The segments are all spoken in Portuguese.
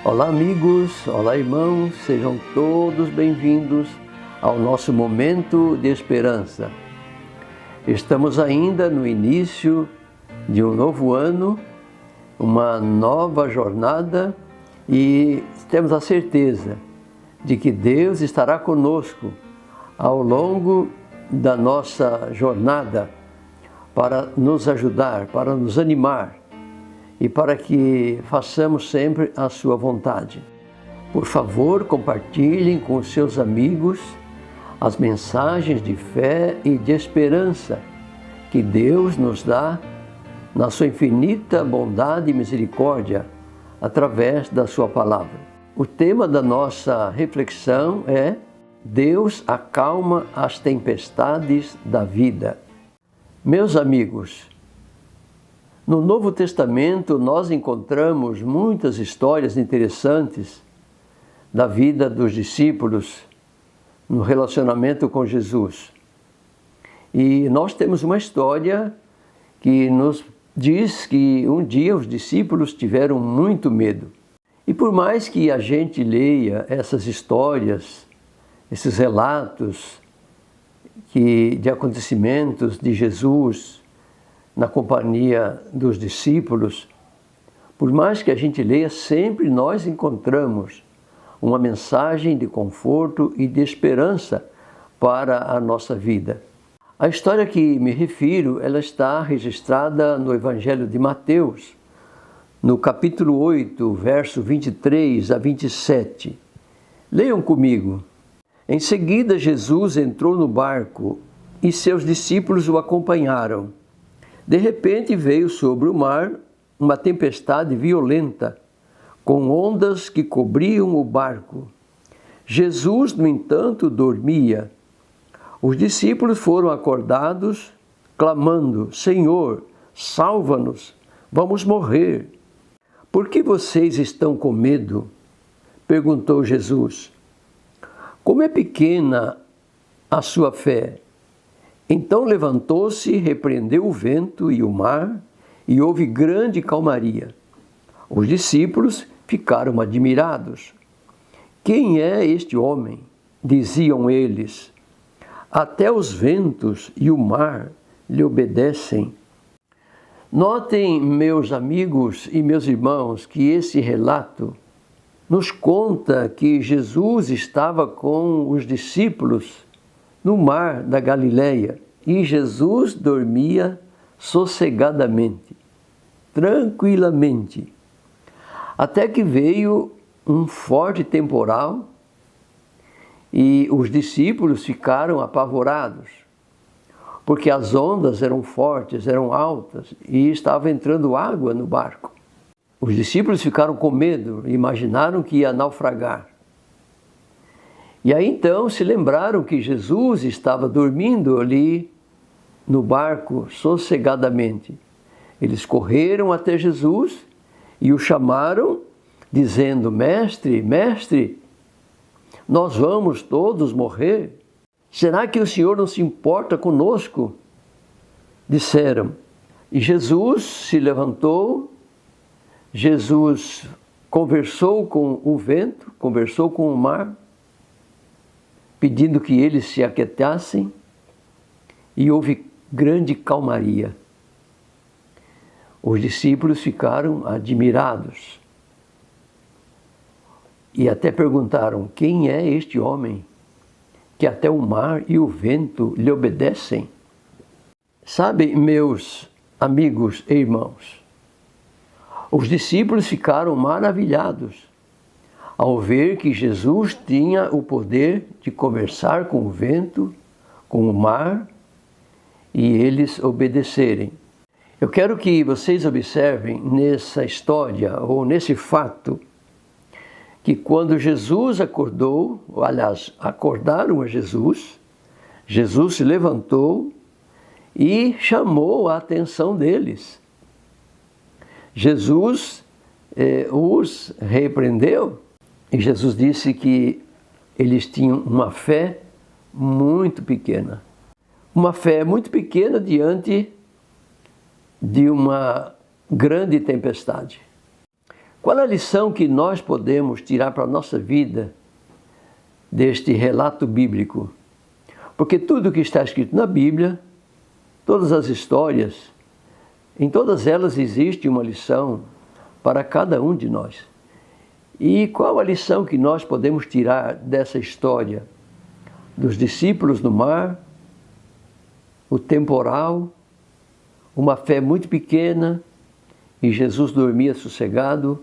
Olá amigos, olá irmãos, sejam todos bem-vindos ao nosso momento de esperança. Estamos ainda no início de um novo ano, uma nova jornada e temos a certeza de que Deus estará conosco ao longo da nossa jornada para nos ajudar, para nos animar e para que façamos sempre a sua vontade. Por favor, compartilhem com os seus amigos as mensagens de fé e de esperança que Deus nos dá na sua infinita bondade e misericórdia através da sua palavra. O tema da nossa reflexão é: Deus acalma as tempestades da vida. Meus amigos, no Novo Testamento nós encontramos muitas histórias interessantes da vida dos discípulos no relacionamento com Jesus. E nós temos uma história que nos diz que um dia os discípulos tiveram muito medo. E por mais que a gente leia essas histórias, esses relatos de acontecimentos de Jesus na companhia dos discípulos, por mais que a gente leia, sempre nós encontramos uma mensagem de conforto e de esperança para a nossa vida. A história que me refiro, ela está registrada no Evangelho de Mateus, no capítulo 8, verso 23 a 27. Leiam comigo. Em seguida, Jesus entrou no barco e seus discípulos o acompanharam. De repente veio sobre o mar uma tempestade violenta, com ondas que cobriam o barco. Jesus, no entanto, dormia. Os discípulos foram acordados, clamando: Senhor, salva-nos, vamos morrer. Por que vocês estão com medo? Perguntou Jesus. Como é pequena a sua fé! Então levantou-se, repreendeu o vento e o mar, e houve grande calmaria. Os discípulos ficaram admirados. Quem é este homem? Diziam eles. Até os ventos e o mar lhe obedecem. Notem, meus amigos e meus irmãos, que esse relato nos conta que Jesus estava com os discípulos no mar da Galileia, e Jesus dormia sossegadamente, tranquilamente, até que veio um forte temporal e os discípulos ficaram apavorados, porque as ondas eram fortes, eram altas e estava entrando água no barco. Os discípulos ficaram com medo, imaginaram que ia naufragar. E aí então se lembraram que Jesus estava dormindo ali no barco sossegadamente. Eles correram até Jesus e o chamaram, dizendo: Mestre, mestre, nós vamos todos morrer. Será que o Senhor não se importa conosco? Disseram. E Jesus se levantou, Jesus conversou com o vento, conversou com o mar, pedindo que eles se aquietassem, e houve grande calmaria. Os discípulos ficaram admirados e até perguntaram: quem é este homem que até o mar e o vento lhe obedecem? Sabe, meus amigos e irmãos, os discípulos ficaram maravilhados ao ver que Jesus tinha o poder de conversar com o vento, com o mar, e eles obedecerem. Eu quero que vocês observem nessa história, ou nesse fato, que quando Jesus acordou, aliás, acordaram a Jesus, Jesus se levantou e chamou a atenção deles. Jesus os repreendeu, e Jesus disse que eles tinham uma fé muito pequena. Uma fé muito pequena diante de uma grande tempestade. Qual a lição que nós podemos tirar para a nossa vida deste relato bíblico? Porque tudo que está escrito na Bíblia, todas as histórias, em todas elas existe uma lição para cada um de nós. E qual a lição que nós podemos tirar dessa história? Dos discípulos no mar, o temporal, uma fé muito pequena, e Jesus dormia sossegado,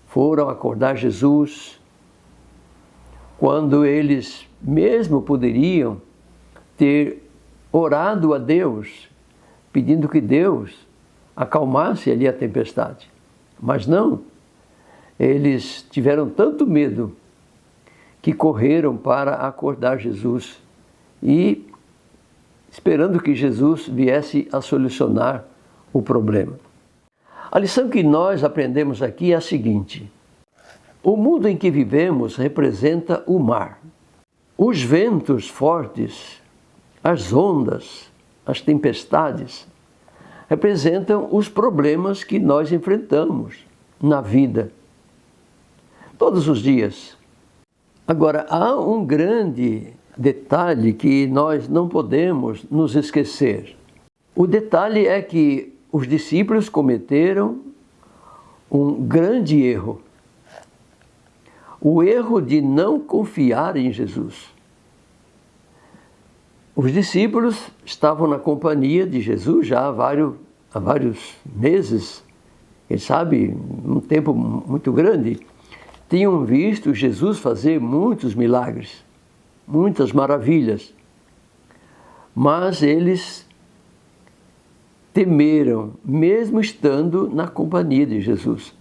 foram acordar Jesus, quando eles mesmo poderiam ter orado a Deus, pedindo que Deus acalmasse ali a tempestade. Mas não, eles tiveram tanto medo que correram para acordar Jesus e esperando que Jesus viesse a solucionar o problema. A lição que nós aprendemos aqui é a seguinte: o mundo em que vivemos representa o mar. Os ventos fortes, as ondas, as tempestades, representam os problemas que nós enfrentamos na vida, todos os dias. Agora, há um grande detalhe que nós não podemos nos esquecer. O detalhe é que os discípulos cometeram um grande erro. O erro de não confiar em Jesus. Os discípulos estavam na companhia de Jesus já há vários meses, quem sabe um tempo muito grande. Tinham visto Jesus fazer muitos milagres, muitas maravilhas, mas eles temeram, mesmo estando na companhia de Jesus.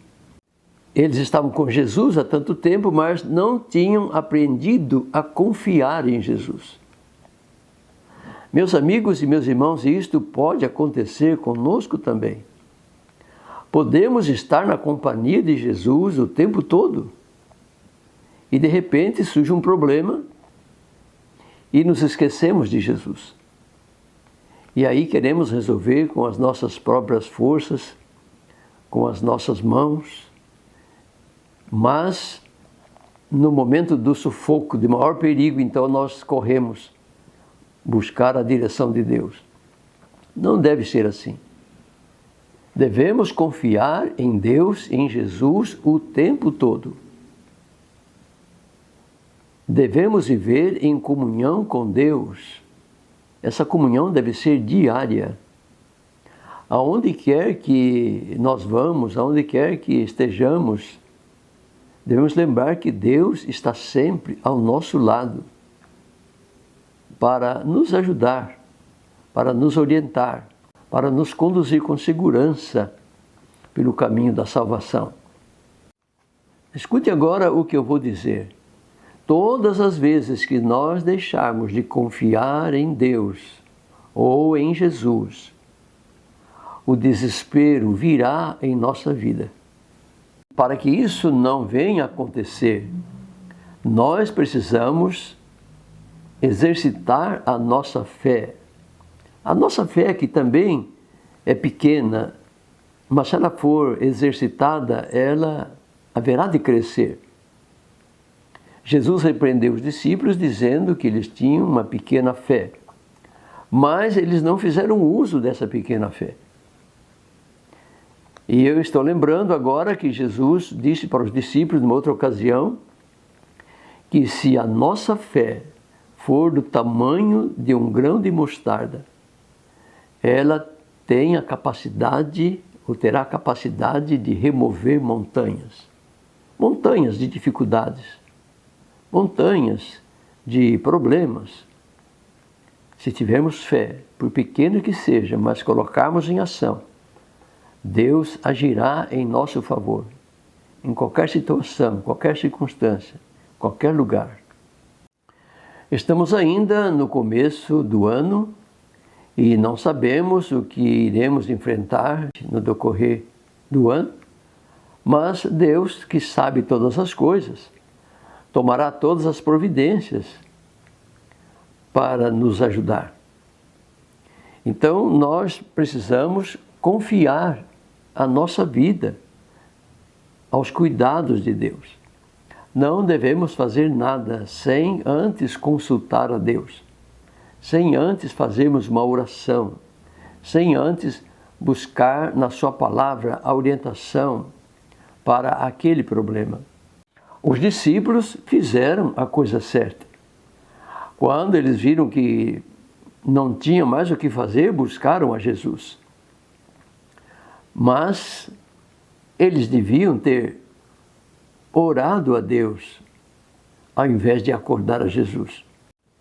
Eles estavam com Jesus há tanto tempo, mas não tinham aprendido a confiar em Jesus. Meus amigos e meus irmãos, isto pode acontecer conosco também. Podemos estar na companhia de Jesus o tempo todo e de repente surge um problema e nos esquecemos de Jesus. E aí queremos resolver com as nossas próprias forças, com as nossas mãos, mas no momento do sufoco, de maior perigo, então nós corremos buscar a direção de Deus. Não deve ser assim. Devemos confiar em Deus, em Jesus, o tempo todo. Devemos viver em comunhão com Deus. Essa comunhão deve ser diária. Aonde quer que nós vamos, aonde quer que estejamos, devemos lembrar que Deus está sempre ao nosso lado para nos ajudar, para nos orientar, para nos conduzir com segurança pelo caminho da salvação. Escute agora o que eu vou dizer. Todas as vezes que nós deixarmos de confiar em Deus ou em Jesus, o desespero virá em nossa vida. Para que isso não venha a acontecer, nós precisamos exercitar a nossa fé. A nossa fé que também é pequena, mas se ela for exercitada, ela haverá de crescer. Jesus repreendeu os discípulos dizendo que eles tinham uma pequena fé, mas eles não fizeram uso dessa pequena fé. E eu estou lembrando agora que Jesus disse para os discípulos, numa outra ocasião, que se a nossa fé for do tamanho de um grão de mostarda, ela tem a capacidade, ou terá a capacidade de remover montanhas. Montanhas de dificuldades, montanhas de problemas. Se tivermos fé, por pequeno que seja, mas colocarmos em ação, Deus agirá em nosso favor, em qualquer situação, qualquer circunstância, qualquer lugar. Estamos ainda no começo do ano e não sabemos o que iremos enfrentar no decorrer do ano, mas Deus, que sabe todas as coisas, tomará todas as providências para nos ajudar. Então, nós precisamos confiar a nossa vida aos cuidados de Deus. Não devemos fazer nada sem antes consultar a Deus, sem antes fazermos uma oração, sem antes buscar na sua palavra a orientação para aquele problema. Os discípulos fizeram a coisa certa. Quando eles viram que não tinha mais o que fazer, buscaram a Jesus. Mas eles deviam ter orado a Deus, ao invés de acordar a Jesus.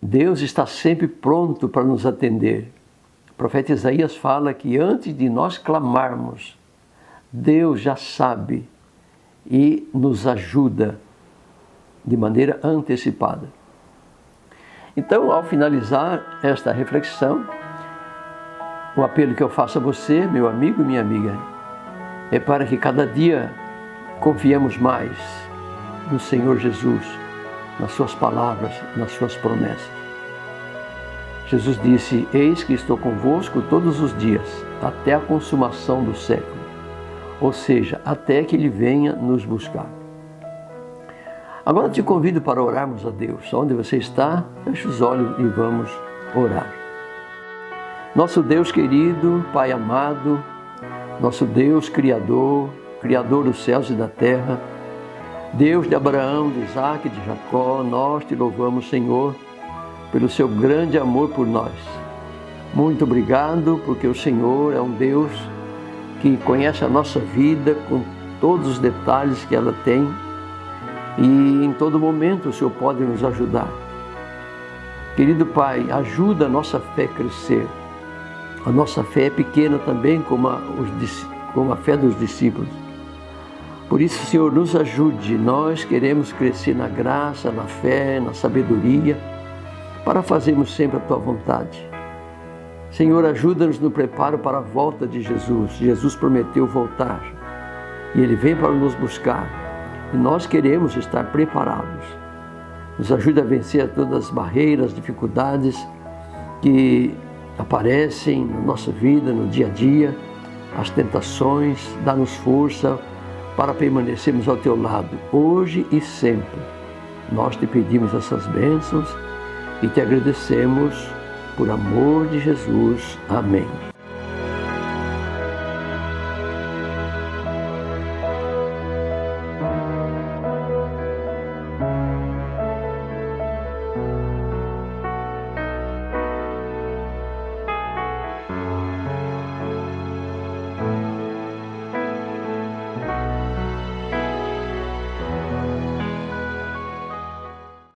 Deus está sempre pronto para nos atender. O profeta Isaías fala que antes de nós clamarmos, Deus já sabe e nos ajuda de maneira antecipada. Então, ao finalizar esta reflexão, o apelo que eu faço a você, meu amigo e minha amiga, é para que cada dia confiemos mais no Senhor Jesus, nas suas palavras, nas suas promessas. Jesus disse: eis que estou convosco todos os dias, até a consumação do século. Ou seja, até que Ele venha nos buscar. Agora te convido para orarmos a Deus. Onde você está, feche os olhos e vamos orar. Nosso Deus querido, Pai amado, nosso Deus Criador dos céus e da terra, Deus de Abraão, de Isaac e de Jacó, nós te louvamos, Senhor, pelo seu grande amor por nós. Muito obrigado, porque o Senhor é um Deus que conhece a nossa vida com todos os detalhes que ela tem e em todo momento o Senhor pode nos ajudar. Querido Pai, ajuda a nossa fé a crescer. A nossa fé é pequena também, como a fé dos discípulos. Por isso, Senhor, nos ajude. Nós queremos crescer na graça, na fé, na sabedoria, para fazermos sempre a Tua vontade. Senhor, ajuda-nos no preparo para a volta de Jesus. Jesus prometeu voltar e Ele vem para nos buscar. E nós queremos estar preparados. Nos ajude a vencer todas as barreiras, dificuldades que aparecem na nossa vida, no dia a dia, as tentações. Dá-nos força para permanecermos ao Teu lado, hoje e sempre. Nós te pedimos essas bênçãos e te agradecemos por amor de Jesus. Amém.